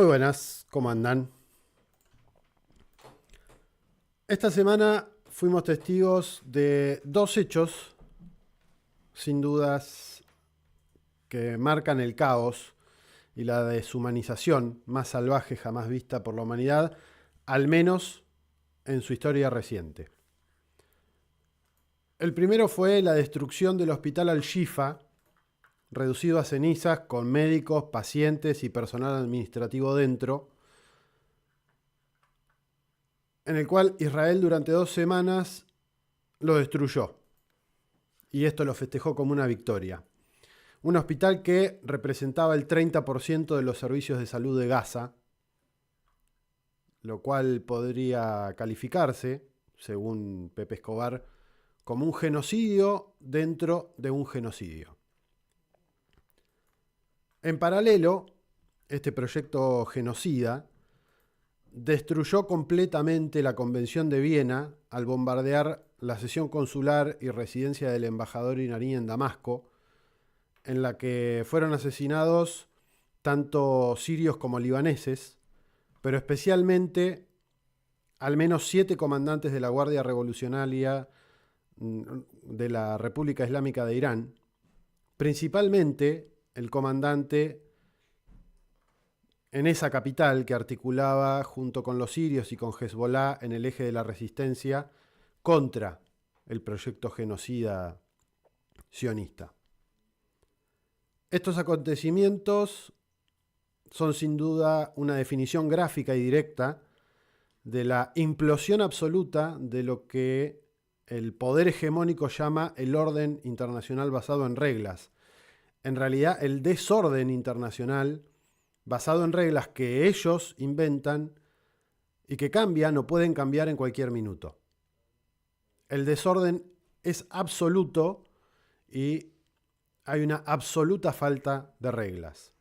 Muy buenas, ¿cómo andan? Esta semana fuimos testigos de dos hechos, sin dudas, que marcan el caos y la deshumanización más salvaje jamás vista por la humanidad, al menos en su historia reciente. El primero fue la destrucción del hospital Al-Shifa, reducido a cenizas con médicos, pacientes y personal administrativo dentro, en el cual Israel durante 2 semanas lo destruyó. Y esto lo festejó como una victoria. Un hospital que representaba el 30% de los servicios de salud de Gaza, lo cual podría calificarse, según Pepe Escobar, como un genocidio dentro de un genocidio. En paralelo, este proyecto genocida destruyó completamente la Convención de Viena al bombardear la sesión consular y residencia del embajador iraní en Damasco, en la que fueron asesinados tanto sirios como libaneses, pero especialmente al menos 7 comandantes de la Guardia Revolucionaria de la República Islámica de Irán, principalmente el comandante en esa capital que articulaba junto con los sirios y con Hezbollah en el eje de la resistencia contra el proyecto genocida sionista. Estos acontecimientos son sin duda una definición gráfica y directa de la implosión absoluta de lo que el poder hegemónico llama el orden internacional basado en reglas. En realidad, el desorden internacional basado en reglas que ellos inventan y que cambian o pueden cambiar en cualquier minuto. El desorden es absoluto y hay una absoluta falta de reglas.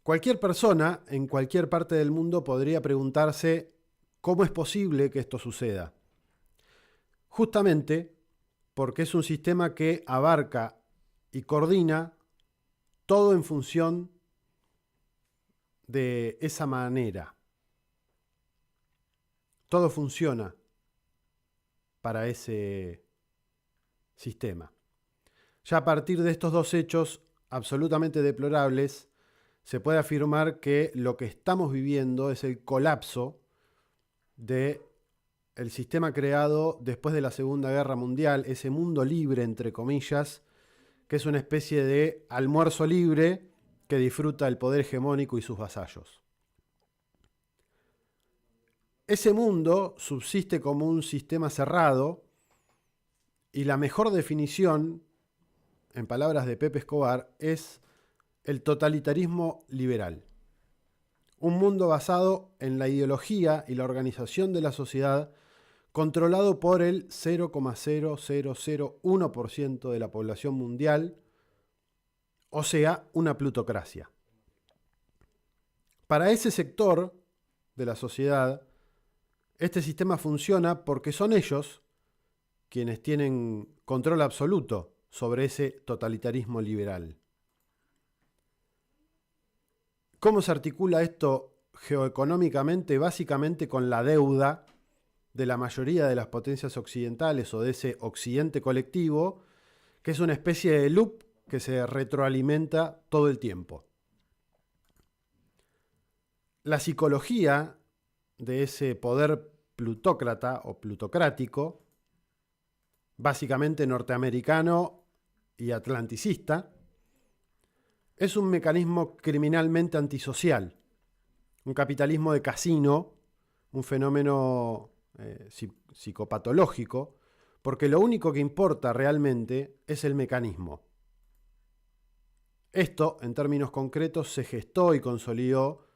Cualquier persona en cualquier parte del mundo podría preguntarse cómo es posible que esto suceda. Justamente porque es un sistema que abarca y coordina todo en función de esa manera. Todo funciona para ese sistema. Ya a partir de estos dos hechos absolutamente deplorables, se puede afirmar que lo que estamos viviendo es el colapso del sistema creado después de la Segunda Guerra Mundial, ese mundo libre, entre comillas, que es una especie de almuerzo libre que disfruta el poder hegemónico y sus vasallos. Ese mundo subsiste como un sistema cerrado y la mejor definición, en palabras de Pepe Escobar, es el totalitarismo liberal. Un mundo basado en la ideología y la organización de la sociedad controlado por el 0,0001% de la población mundial, o sea, una plutocracia. Para ese sector de la sociedad, este sistema funciona porque son ellos quienes tienen control absoluto sobre ese totalitarismo liberal. ¿Cómo se articula esto geoeconómicamente? Básicamente con la deuda de la mayoría de las potencias occidentales o de ese occidente colectivo, que es una especie de loop que se retroalimenta todo el tiempo. La psicología de ese poder plutócrata o plutocrático, básicamente norteamericano y atlanticista, es un mecanismo criminalmente antisocial, un capitalismo de casino, un fenómeno psicopatológico, porque lo único que importa realmente es el mecanismo. Esto, en términos concretos, se gestó y consolidó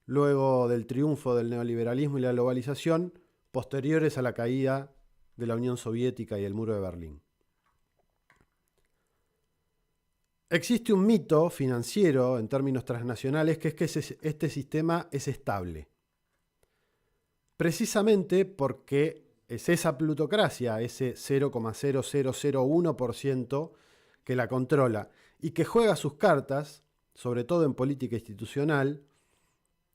luego del triunfo del neoliberalismo y la globalización, posteriores a la caída de la Unión Soviética y el Muro de Berlín. Existe un mito financiero en términos transnacionales que es que este sistema es estable. Precisamente porque es esa plutocracia, ese 0,0001% que la controla y que juega sus cartas sobre todo en política institucional,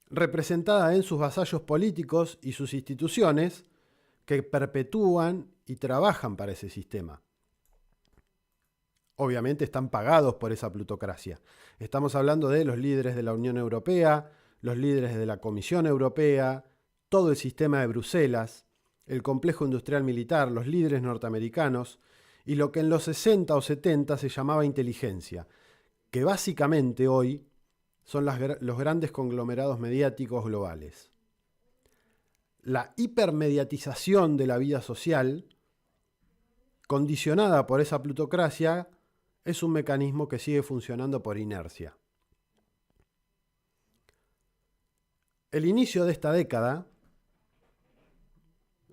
representada en sus vasallos políticos y sus instituciones que perpetúan y trabajan para ese sistema. Obviamente están pagados por esa plutocracia. Estamos hablando de los líderes de la Unión Europea, los líderes de la Comisión Europea, todo el sistema de Bruselas, el complejo industrial militar, los líderes norteamericanos y lo que en los 60 o 70 se llamaba inteligencia, que básicamente hoy son los grandes conglomerados mediáticos globales. La hipermediatización de la vida social, condicionada por esa plutocracia, es un mecanismo que sigue funcionando por inercia. El inicio de esta década,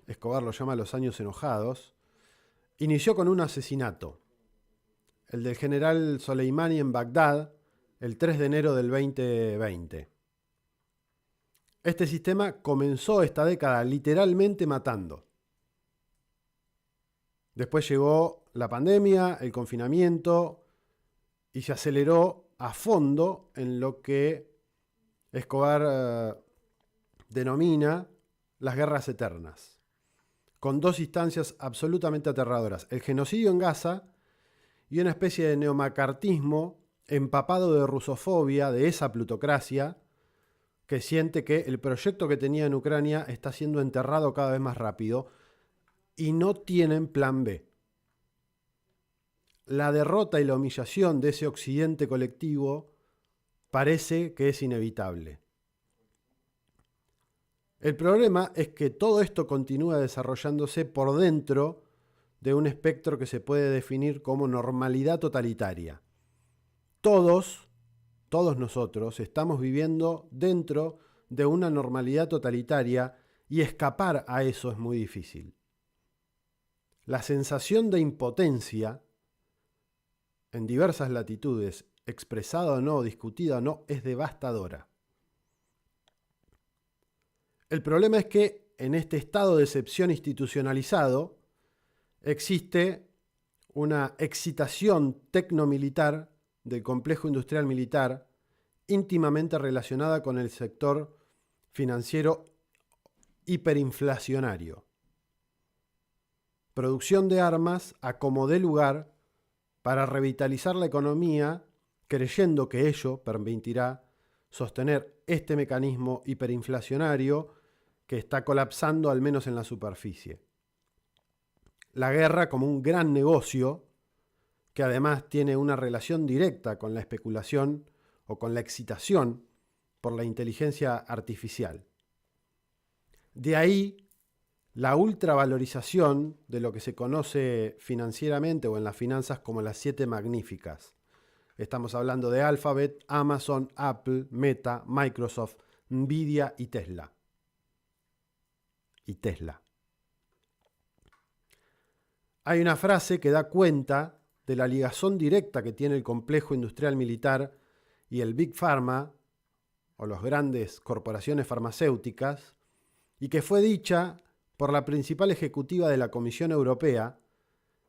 Escobar lo llama los años enojados, inició con un asesinato, el del general Soleimani en Bagdad, el 3 de enero del 2020. Este sistema comenzó esta década literalmente matando. Después llegó la pandemia, el confinamiento, y se aceleró a fondo en lo que Escobar denomina las guerras eternas, con dos instancias absolutamente aterradoras: el genocidio en Gaza y una especie de neomacartismo empapado de rusofobia, de esa plutocracia que siente que el proyecto que tenía en Ucrania está siendo enterrado cada vez más rápido y no tienen plan B. La derrota y la humillación de ese occidente colectivo parece que es inevitable. El problema es que todo esto continúa desarrollándose por dentro de un espectro que se puede definir como normalidad totalitaria. Todos nosotros estamos viviendo dentro de una normalidad totalitaria y escapar a eso es muy difícil. La sensación de impotencia en diversas latitudes, expresada o no, discutida o no, es devastadora. El problema es que en este estado de excepción institucionalizado existe una excitación tecnomilitar del complejo industrial militar íntimamente relacionada con el sector financiero hiperinflacionario. Producción de armas a como dé lugar para revitalizar la economía, creyendo que ello permitirá sostener este mecanismo hiperinflacionario que está colapsando al menos en la superficie. La guerra como un gran negocio que además tiene una relación directa con la especulación o con la excitación por la inteligencia artificial. De ahí la ultravalorización de lo que se conoce financieramente o en las finanzas como las 7 magníficas. Estamos hablando de Alphabet, Amazon, Apple, Meta, Microsoft, Nvidia y Tesla. Hay una frase que da cuenta de la ligazón directa que tiene el complejo industrial militar y el Big Pharma, o las grandes corporaciones farmacéuticas, y que fue dicha por la principal ejecutiva de la Comisión Europea,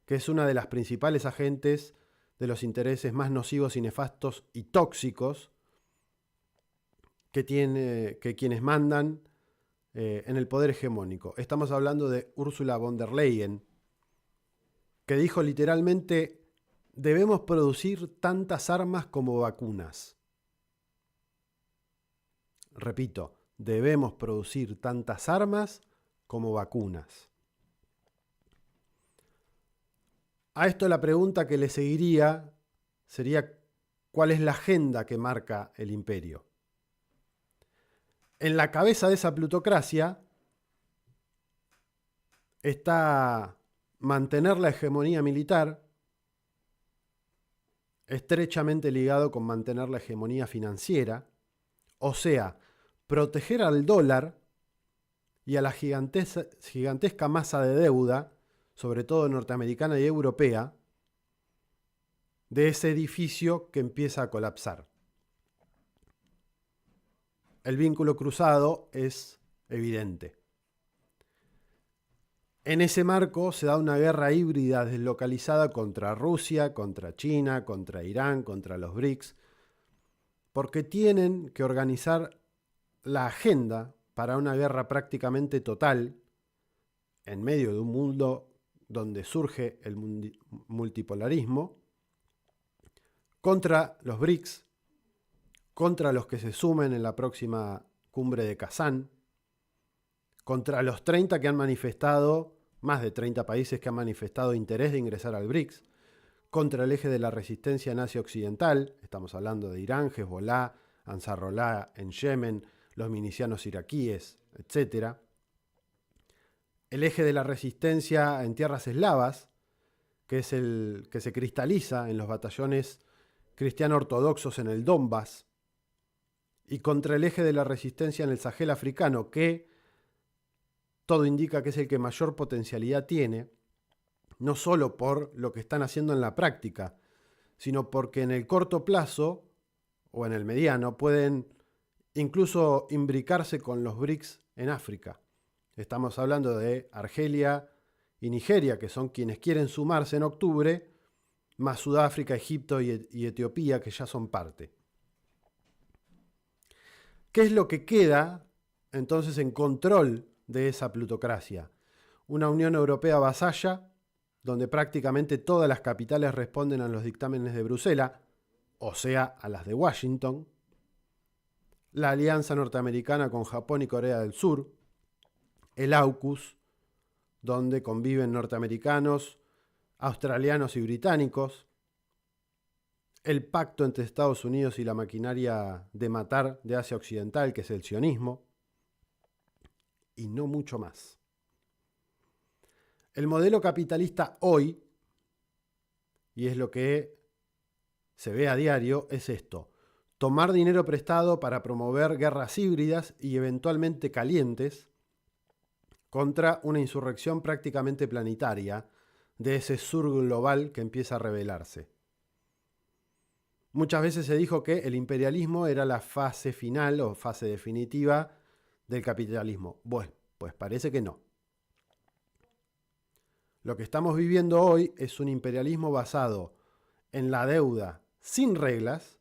que es una de las principales agentes de los intereses más nocivos y nefastos y tóxicos que quienes mandan en el poder hegemónico. Estamos hablando de Ursula von der Leyen, que dijo literalmente: debemos producir tantas armas como vacunas. Repito, debemos producir tantas armas como vacunas. A esto la pregunta que le seguiría sería: ¿cuál es la agenda que marca el imperio? En la cabeza de esa plutocracia está mantener la hegemonía militar, estrechamente ligado con mantener la hegemonía financiera, o sea, proteger al dólar y a la gigantesca masa de deuda, sobre todo norteamericana y europea, de ese edificio que empieza a colapsar. El vínculo cruzado es evidente. En ese marco se da una guerra híbrida deslocalizada contra Rusia, contra China, contra Irán, contra los BRICS, porque tienen que organizar la agenda para una guerra prácticamente total en medio de un mundo donde surge el multipolarismo, contra los BRICS, contra los que se sumen en la próxima cumbre de Kazán, contra los 30 que han manifestado, más de 30 países que han manifestado interés de ingresar al BRICS, contra el eje de la resistencia en Asia Occidental, estamos hablando de Irán, Hezbollah, Ansarollah en Yemen, los milicianos iraquíes, etc. El eje de la resistencia en tierras eslavas, que es el que se cristaliza en los batallones cristiano-ortodoxos en el Donbass, y contra el eje de la resistencia en el Sahel africano, que todo indica que es el que mayor potencialidad tiene, no solo por lo que están haciendo en la práctica, sino porque en el corto plazo o en el mediano pueden incluso imbricarse con los BRICS en África. Estamos hablando de Argelia y Nigeria, que son quienes quieren sumarse en octubre, más Sudáfrica, Egipto y Etiopía, que ya son parte. ¿Qué es lo que queda entonces en control de esa plutocracia? Una Unión Europea vasalla, donde prácticamente todas las capitales responden a los dictámenes de Bruselas, o sea, a las de Washington. La alianza norteamericana con Japón y Corea del Sur. El AUKUS, donde conviven norteamericanos, australianos y británicos. El pacto entre Estados Unidos y la maquinaria de matar de Asia Occidental, que es el sionismo. Y no mucho más. El modelo capitalista hoy, y es lo que se ve a diario, es esto: tomar dinero prestado para promover guerras híbridas y eventualmente calientes contra una insurrección prácticamente planetaria de ese sur global que empieza a revelarse. Muchas veces se dijo que el imperialismo era la fase final o fase definitiva del capitalismo. Bueno, pues parece que no. Lo que estamos viviendo hoy es un imperialismo basado en la deuda sin reglas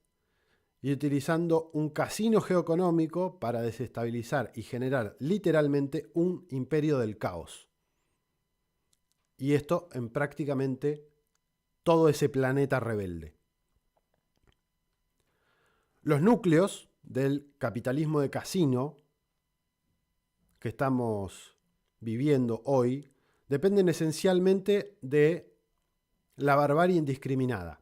y utilizando un casino geoeconómico para desestabilizar y generar literalmente un imperio del caos. Y esto en prácticamente todo ese planeta rebelde. Los núcleos del capitalismo de casino que estamos viviendo hoy dependen esencialmente de la barbarie indiscriminada.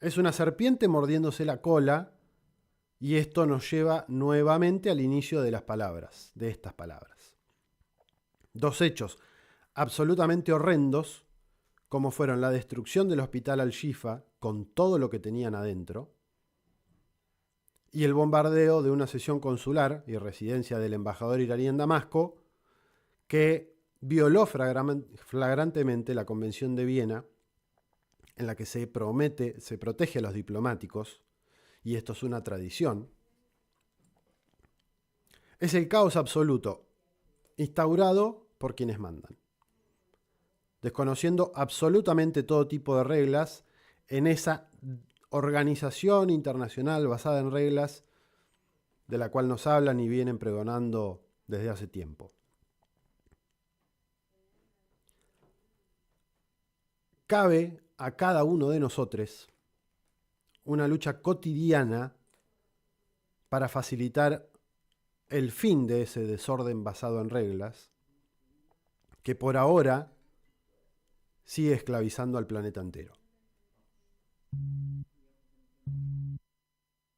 Es una serpiente mordiéndose la cola, y esto nos lleva nuevamente al inicio de estas palabras. Dos hechos absolutamente horrendos, como fueron la destrucción del hospital Al-Shifa con todo lo que tenían adentro, y el bombardeo de una sesión consular y residencia del embajador iraní en Damasco, que violó flagrantemente la Convención de Viena, en la que se protege a los diplomáticos, y esto es una tradición. Es el caos absoluto, instaurado por quienes mandan, desconociendo absolutamente todo tipo de reglas en esa organización internacional basada en reglas de la cual nos hablan y vienen pregonando desde hace tiempo. Cabe a cada uno de nosotros una lucha cotidiana para facilitar el fin de ese desorden basado en reglas que por ahora sigue esclavizando al planeta entero.